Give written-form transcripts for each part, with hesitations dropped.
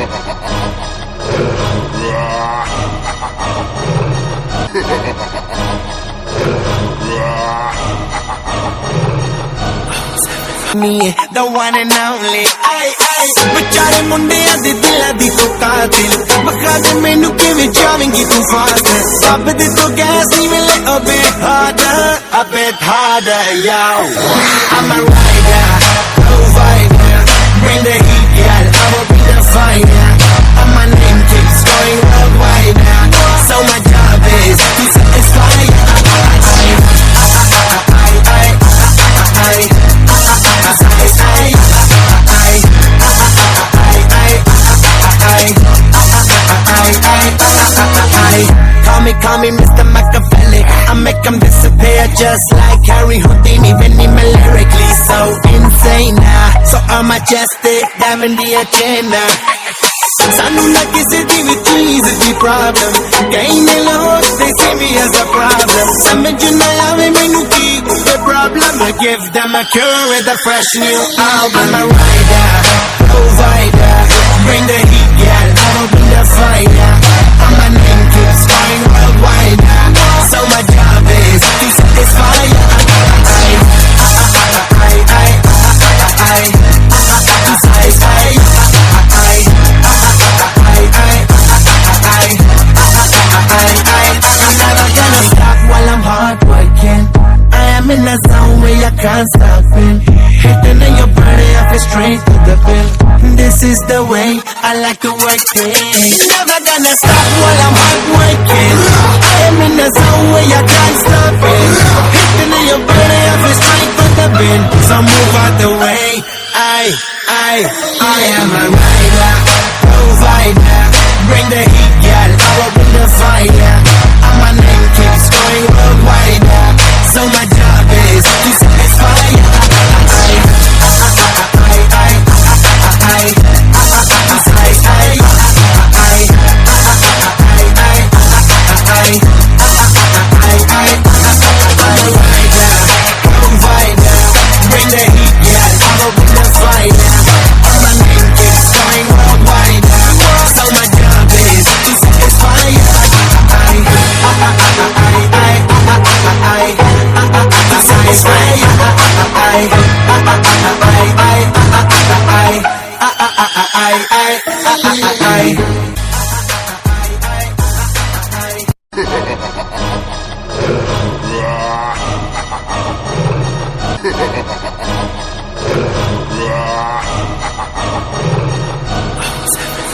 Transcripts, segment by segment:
Me, the one and only. बेचारे मुंडियां दे दिलां दी तो कातिल बखा दे मैनू किवें जावेंगी तू फादर सब दे तो गैस नहीं मिले a bit harder, yo. I'm a rider, provider, bring the heat, girl, I will be the fire. And my name keeps going worldwide now, so my job is to satisfy you. Call me Mr. Machiavelli. I make them disappear just like Harry Houdini. Vinny me lyrically so insane now, so I'm majestic, diamond the agenda. Sanu na kisi di vi cheez di problem. Kahin log they see me as a problem. Samajh na aave mainu ki the problem. I give them a cure with a fresh new album. I'm a rider, provider, bring the heat, girl, I will bring the fire. And my name keeps going worldwide now, so my job is to satisfy you. I'm never gonna stop while I'm hard working. I am in a zone where you can't stop it. Hitting in your body, I feel straight to the bill. This is the way I like to work it. Never gonna stop while I'm hard working. I am in a zone where you can't stop it. Hitting in your body, I feel straight to the bill. So move out the way. I am a rider, provider, bring the heat, girl, I will bring the fire. And my name keeps going worldwide now, so my job is to satisfy you.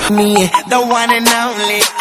Me, the one and only.